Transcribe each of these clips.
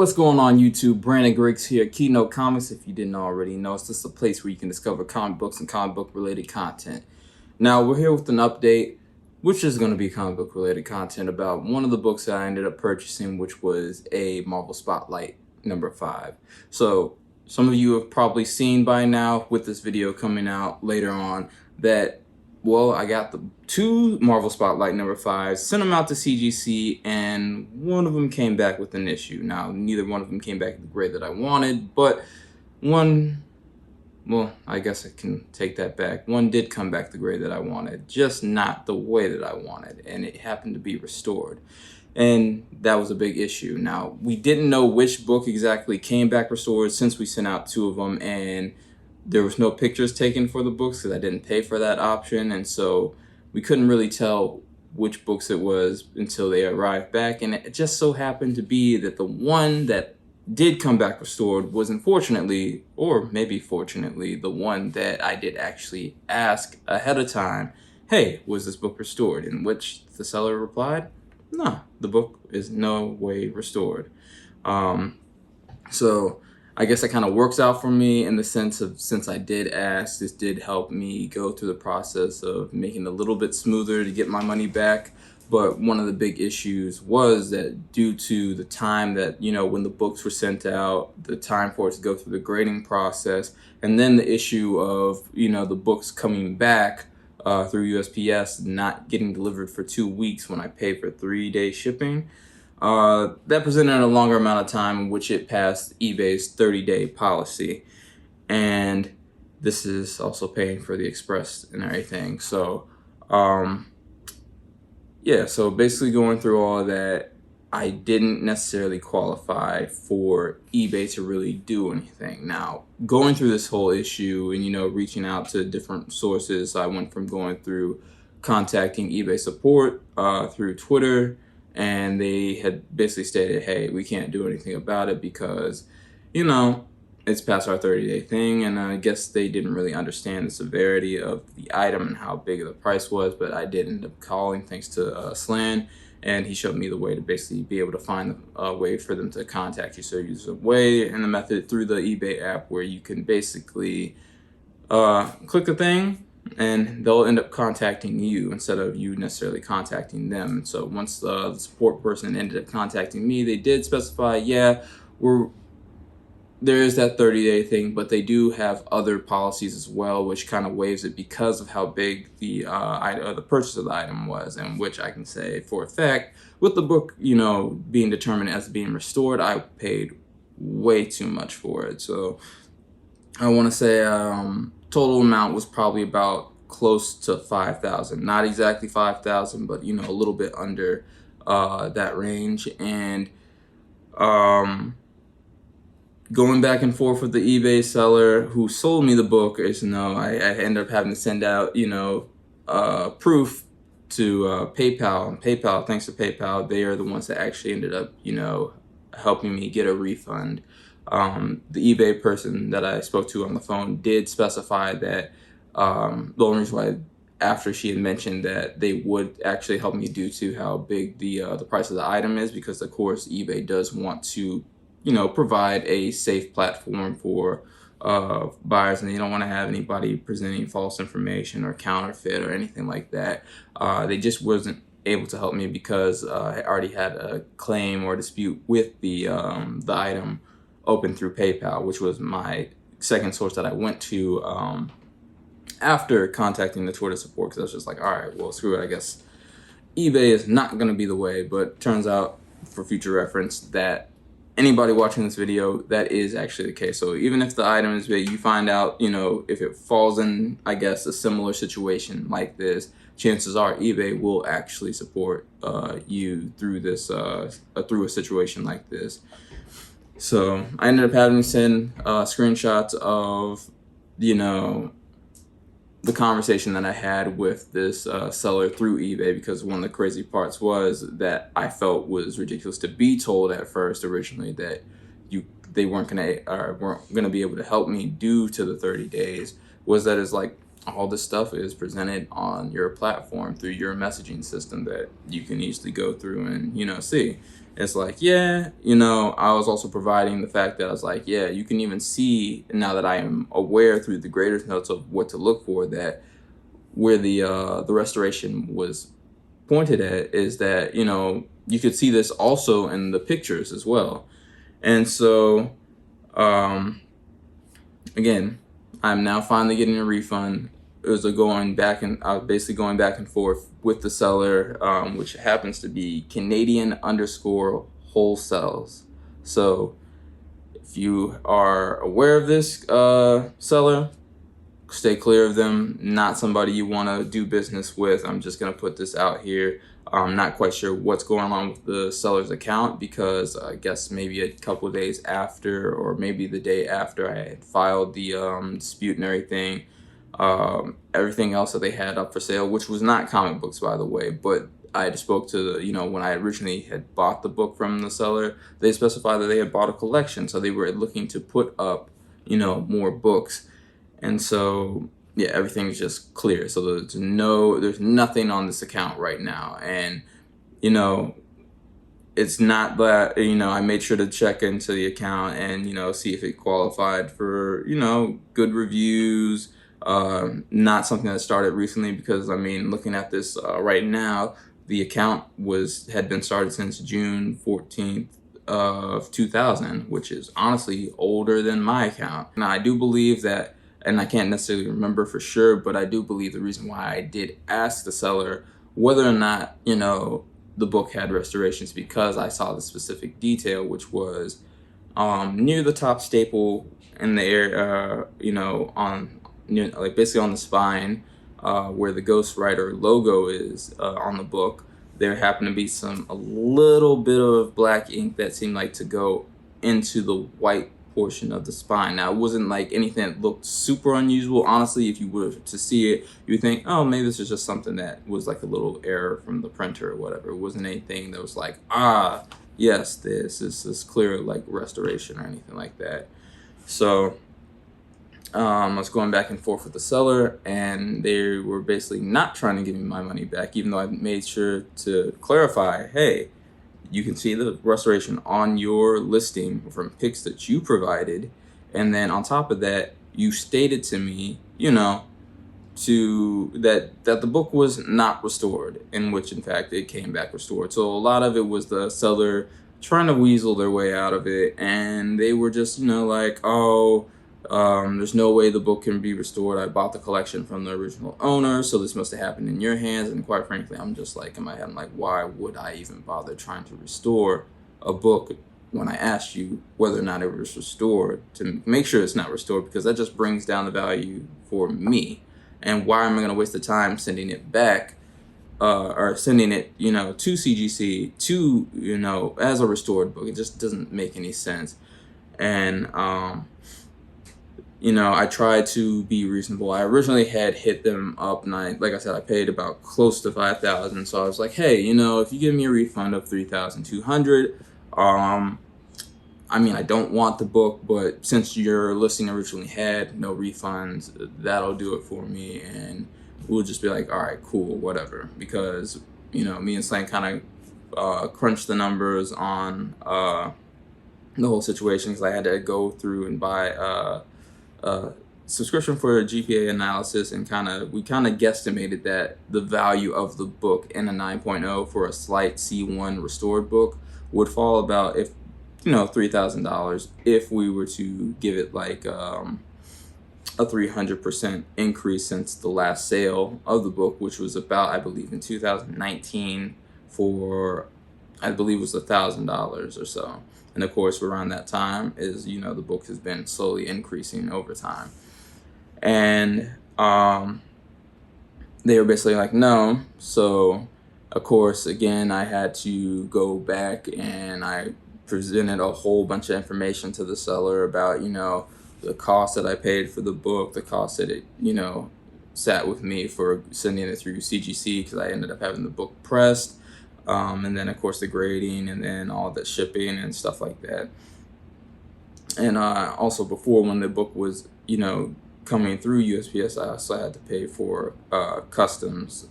What's going on YouTube? Brandon Griggs here, Keynote Comics. If you didn't already know, it's just a place where you can discover comic books and comic book related content. Now we're here with an update, which is going to be comic book related content about one of the books that I ended up purchasing, which was a Marvel Spotlight #5. So some of you have probably seen by now, with this video coming out later on, that I got the two Marvel Spotlight #5s, sent them out to CGC, and one of them came back with an issue. Now, neither one of them came back in the grade that I wanted, but one, I guess I can take that back. One did come back the grade that I wanted, just not the way that I wanted, and it happened to be restored. And that was a big issue. Now, we didn't know which book exactly came back restored since we sent out two of them, and there was no pictures taken for the books because I didn't pay for that option, and so we couldn't really tell which books it was until they arrived back. And it just so happened to be that the one that did come back restored was, unfortunately, or maybe fortunately, the one that I did actually ask ahead of time, hey, was this book restored? In which the seller replied, no, the book is no way restored. So I guess that kind of works out for me in the sense of, since I did ask, this did help me go through the process of making it a little bit smoother to get my money back. But one of the big issues was that due to the time that, when the books were sent out, the time for it to go through the grading process, and then the issue of, the books coming back through USPS not getting delivered for 2 weeks when I paid for 3-day shipping. That presented a longer amount of time in which it passed eBay's 30-day policy. And this is also paying for the express and everything. So, so basically going through all of that, I didn't necessarily qualify for eBay to really do anything. Now, going through this whole issue and, reaching out to different sources, I went from going through contacting eBay support through Twitter, and they had basically stated, hey, we can't do anything about it because, it's past our 30-day thing. And I guess they didn't really understand the severity of the item and how big the price was. But I did end up calling, thanks to Slan, and he showed me the way to basically be able to find a way for them to contact you. So there's a way and a method through the eBay app where you can basically click the thing, and they'll end up contacting you instead of you necessarily contacting them. So once the support person ended up contacting me, they did specify, there is that 30-day thing, but they do have other policies as well, which kind of waives it because of how big the purchase of the item was, and which I can say for a fact, with the book, being determined as being restored, I paid way too much for it. So I want to say total amount was probably about close to $5,000, not exactly $5,000, but a little bit under that range. And going back and forth with the eBay seller who sold me the book, I ended up having to send out proof to PayPal. And PayPal, thanks to PayPal, they are the ones that actually ended up helping me get a refund. The eBay person that I spoke to on the phone did specify that the only reason why, after she had mentioned that they would actually help me due to how big the price of the item is, because of course eBay does want to provide a safe platform for buyers, and they don't want to have anybody presenting false information or counterfeit or anything like that. They just wasn't able to help me because I already had a claim or dispute with the item open through PayPal, which was my second source that I went to after contacting the Twitter support, because I was just like, all right, well, screw it, I guess eBay is not going to be the way. But turns out, for future reference, that anybody watching this video, that is actually the case. So even if the item is big, you find out, if it falls in, I guess, a similar situation like this, chances are eBay will actually support you through this, through a situation like this. So I ended up having to send screenshots of, the conversation that I had with this seller through eBay, because one of the crazy parts was that I felt was ridiculous to be told at first originally that they weren't gonna be able to help me due to the 30 days, was that it's like, all this stuff is presented on your platform through your messaging system that you can easily go through and, see. It's like, yeah, I was also providing the fact that I was like, yeah, you can even see now that I am aware through the grader's notes of what to look for, that where the restoration was pointed at is that, you could see this also in the pictures as well. And so, again, I'm now finally getting a refund. I was basically going back and forth with the seller, which happens to be Canadian_wholesales. So if you are aware of this seller, stay clear of them. Not somebody you want to do business with. I'm just going to put this out here. I'm not quite sure what's going on with the seller's account, because I guess maybe a couple of days after, or maybe the day after I had filed the dispute and everything, everything else that they had up for sale, which was not comic books, by the way, but I had spoke to when I originally had bought the book from the seller, they specified that they had bought a collection. So they were looking to put up, more books. And so, yeah, everything's just clear. So there's nothing on this account right now. And, it's not that, I made sure to check into the account and, see if it qualified for, good reviews. Not something that started recently, because, looking at this right now, the account had been started since June 14th of 2000, which is honestly older than my account. Now, I do believe that, and I can't necessarily remember for sure, but I do believe the reason why I did ask the seller whether or not, the book had restorations, because I saw the specific detail, which was near the top staple in the area, basically on the spine, where the Ghostwriter logo is on the book. There happened to be a little bit of black ink that seemed like to go into the white portion of the spine. Now, it wasn't like anything that looked super unusual. Honestly, if you were to see it, you would think, oh, maybe this is just something that was like a little error from the printer or whatever. It wasn't anything that was like, yes, this is clear, like restoration or anything like that. So I was going back and forth with the seller, and they were basically not trying to give me my money back, even though I made sure to clarify, hey, you can see the restoration on your listing from pics that you provided. And then on top of that, you stated to me, that the book was not restored, in which in fact it came back restored. So a lot of it was the seller trying to weasel their way out of it, and they were just, like, there's no way the book can be restored. I bought the collection from the original owner, so this must have happened in your hands. And quite frankly, I'm just like, in my head, I'm like, why would I even bother trying to restore a book when I asked you whether or not it was restored, to make sure it's not restored, because that just brings down the value for me. And why am I going to waste the time sending it back, or sending it, to CGC to, as a restored book? It just doesn't make any sense. And, I tried to be reasonable. I originally had hit them up, and like I said, I paid about close to $5,000. So I was like, hey, if you give me a refund of $3,200, I don't want the book, but since your listing originally had no refunds, that'll do it for me. And we'll just be like, all right, cool, whatever. Because, me and Slang kind of crunched the numbers on the whole situation, because I had to go through and buy subscription for a GPA analysis, and we kind of guesstimated that the value of the book in a 9.0 for a slight C1 restored book would fall about, if $3,000, if we were to give it like a 300% increase since the last sale of the book, which was about, I believe, in 2019 for, I believe it was $1,000 or so. And of course, around that time is, the book has been slowly increasing over time. And they were basically like, no. So, of course, again, I had to go back, and I presented a whole bunch of information to the seller about, the cost that I paid for the book, the cost that it, sat with me for sending it through CGC, because I ended up having the book pressed. And then, of course, the grading, and then all the shipping and stuff like that. And also before, when the book was, coming through USPS, I also had to pay for customs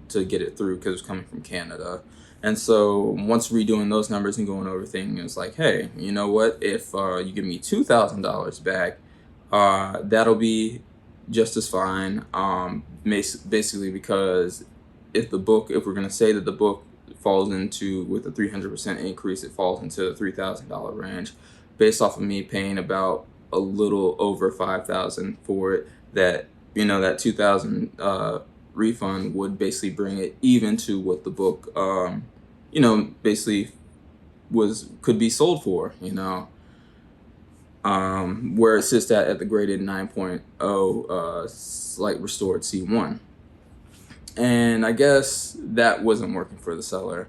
to get it through because it was coming from Canada. And so once redoing those numbers and going over things, it was like, hey, you know what? If you give me $2,000 back, that'll be just as fine. Basically, because if we're going to say that the book falls into, with a 300% increase, it falls into the $3,000 range, based off of me paying about a little over $5,000 for it, that, that $2,000 refund would basically bring it even to what the book, basically could be sold for, where it sits at the graded 9.0 slight restored C1. And I guess that wasn't working for the seller.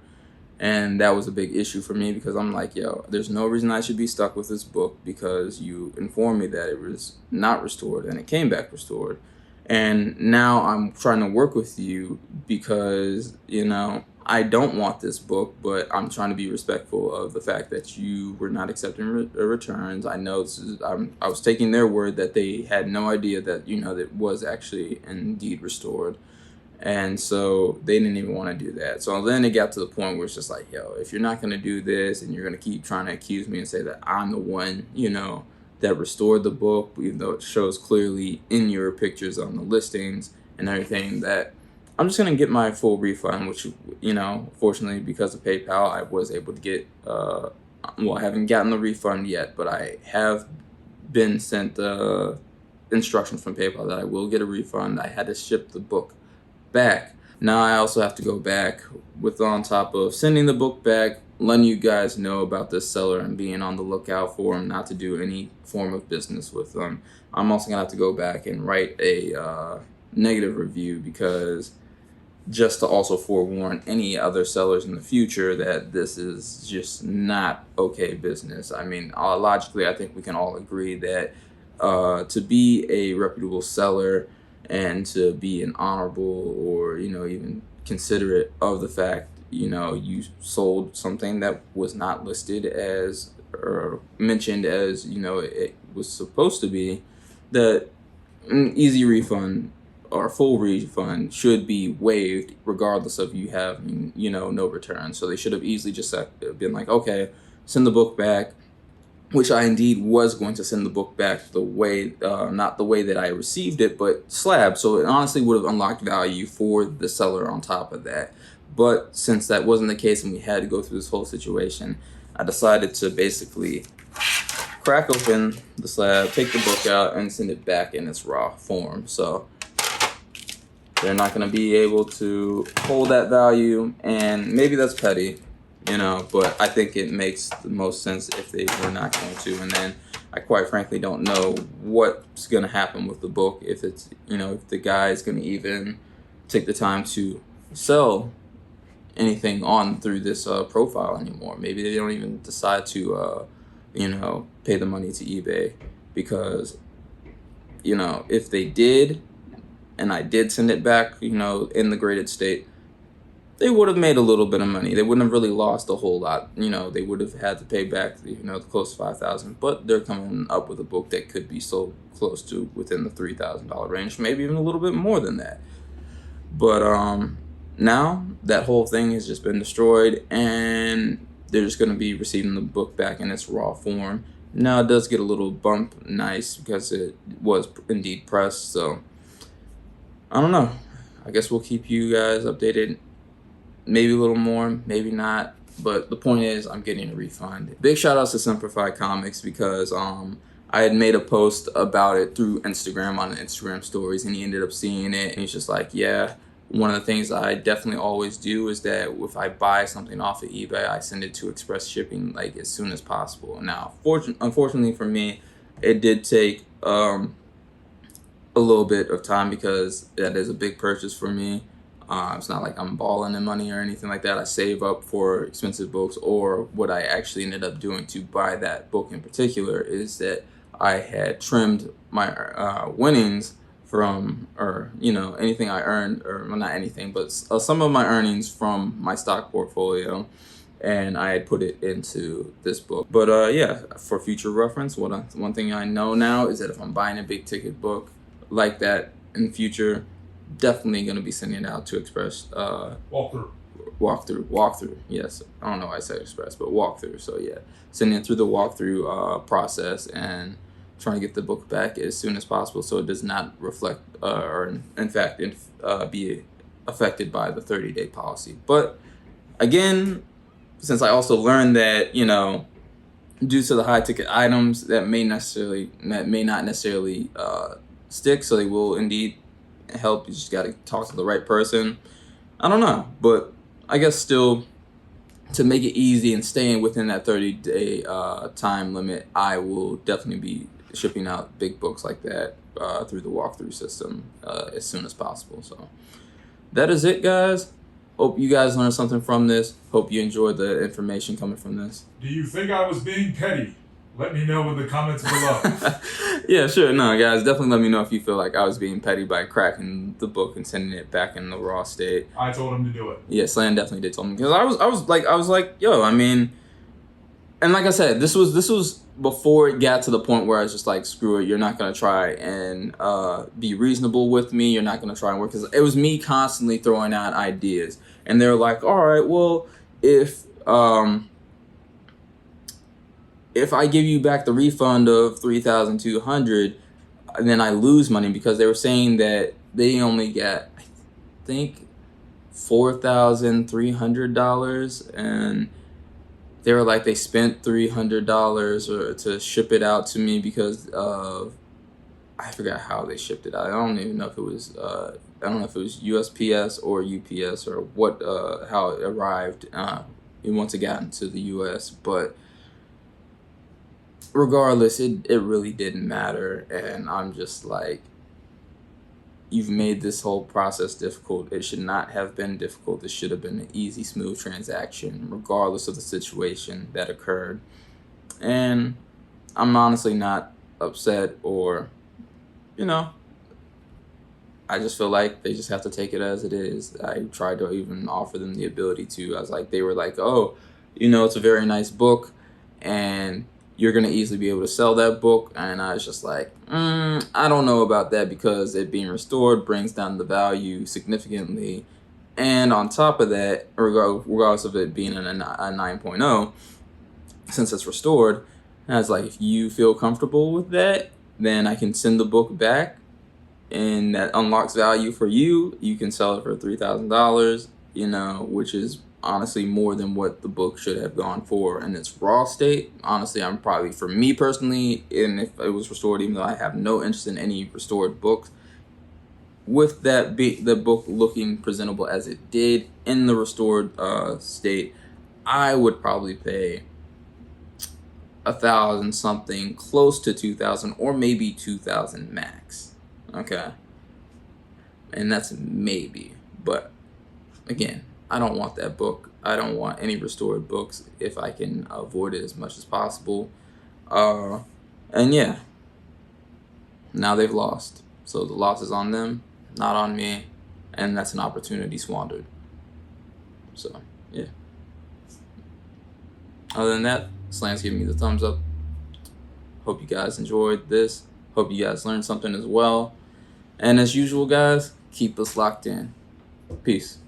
And that was a big issue for me, because I'm like, yo, there's no reason I should be stuck with this book, because you informed me that it was not restored and it came back restored. And now I'm trying to work with you because, I don't want this book, but I'm trying to be respectful of the fact that you were not accepting returns. I know I was taking their word that they had no idea that, that it was actually indeed restored. And so they didn't even want to do that. So then it got to the point where it's just like, yo, if you're not going to do this and you're going to keep trying to accuse me and say that I'm the one, that restored the book, even though it shows clearly in your pictures on the listings and everything, that I'm just going to get my full refund, which, fortunately, because of PayPal, I was able to get, I haven't gotten the refund yet, but I have been sent instructions from PayPal that I will get a refund. I had to ship the book back. Now I also have to go back on top of sending the book back, letting you guys know about this seller and being on the lookout for him, not to do any form of business with them. I'm also gonna have to go back and write a negative review, because just to also forewarn any other sellers in the future that this is just not okay business. I mean, logically, I think we can all agree that to be a reputable seller and to be an honorable, or even considerate of the fact you sold something that was not listed as, or mentioned as, it was supposed to be, that an easy refund or full refund should be waived regardless of you having no return. So they should have easily just been like, okay, send the book back, which I indeed was going to send the book back the way, not the way that I received it, but slab. So it honestly would have unlocked value for the seller on top of that. But since that wasn't the case and we had to go through this whole situation, I decided to basically crack open the slab, take the book out, and send it back in its raw form. So they're not going to be able to hold that value, and maybe that's petty, but I think it makes the most sense if they were not going to. And then I quite frankly don't know what's going to happen with the book, if it's, if the guy is going to even take the time to sell anything on through this profile anymore. Maybe they don't even decide to, pay the money to eBay, because, if they did, and I did send it back, in the graded state, they would have made a little bit of money. They wouldn't have really lost a whole lot. They would have had to pay back, close to $5,000. But they're coming up with a book that could be sold close to within the $3,000 range, maybe even a little bit more than that. But now that whole thing has just been destroyed, and they're just going to be receiving the book back in its raw form. Now it does get a little bump, nice, because it was indeed pressed. So I don't know. I guess we'll keep you guys updated. Maybe a little more, maybe not. But the point is, I'm getting a refund. Big shout outs to Simplify Comics, because I had made a post about it through Instagram on Instagram stories, and he ended up seeing it, and he's just like, yeah, one of the things I definitely always do is that if I buy something off of eBay, I send it to express shipping like as soon as possible. Now, unfortunately for me, it did take a little bit of time, because that is a big purchase for me. It's not like I'm balling in money or anything like that. I save up for expensive books, or what I actually ended up doing to buy that book in particular is that I had trimmed my winnings from, or anything I earned, or well, not anything, but some of my earnings from my stock portfolio, and I had put it into this book. But yeah, for future reference, one thing I know now is that if I'm buying a big ticket book like that in the future, definitely going to be sending it out to Express. Walkthrough. Yes, I don't know why I said Express, but walkthrough. So yeah, sending it through the walkthrough process and trying to get the book back as soon as possible, so it does not reflect or in fact be affected by the 30-day policy. But again, since I also learned that, you know, due to the high ticket items, that may not necessarily stick, so they will indeed help. You just got to talk to the right person. I don't know, but I guess still, to make it easy and staying within that 30-day time limit, I will definitely be shipping out big books like that through the walkthrough system as soon as possible. So that is it, guys. Hope you guys learned something from this. Hope you enjoyed the information coming from this. Do you think I was being petty? Let me know in the comments below. Yeah, sure. No, guys, definitely let me know if you feel like I was being petty by cracking the book and sending it back in the raw state. I told him to do it. Yeah, Slan definitely did tell me, because I was like, yo, I mean, and like I said, this was before it got to the point where I was just like, screw it, you're not gonna try and be reasonable with me. You're not gonna try and work, because it was me constantly throwing out ideas, and they're like, all right, well, if I give you back the refund of $3,200, then I lose money, because they were saying that they only get, I think, $4,300, and they were like, they spent $300 or to ship it out to me because of, I forgot how they shipped it out. I don't even know if it was USPS or UPS or what how it arrived once it got into the US, but regardless, it really didn't matter. And I'm just like, you've made this whole process difficult. It should not have been difficult. It should have been an easy, smooth transaction, regardless of the situation that occurred. And I'm honestly not upset, or, you know, I just feel like they just have to take it as it is. I tried to even offer them the ability to. I was like, they were like, oh, you know, it's a very nice book, and you're going to easily be able to sell that book. And I was just like, I don't know about that, because it being restored brings down the value significantly. And on top of that, regardless of it being a 9.0, since it's restored, I was like, if you feel comfortable with that, then I can send the book back, and that unlocks value for you. You can sell it for $3,000, you know, which is honestly more than what the book should have gone for in its raw state. Honestly, I'm probably, for me personally, and if it was restored, even though I have no interest in any restored books, with that the book looking presentable as it did in the restored state, I would probably pay $1,000 something, close to $2,000, or maybe $2,000 max. Okay, and that's maybe. But again, I don't want that book. I don't want any restored books if I can avoid it as much as possible. And yeah, now they've lost. So the loss is on them, not on me. And that's an opportunity squandered. So, yeah. Other than that, Slan's giving me the thumbs up. Hope you guys enjoyed this. Hope you guys learned something as well. And as usual, guys, keep us locked in. Peace.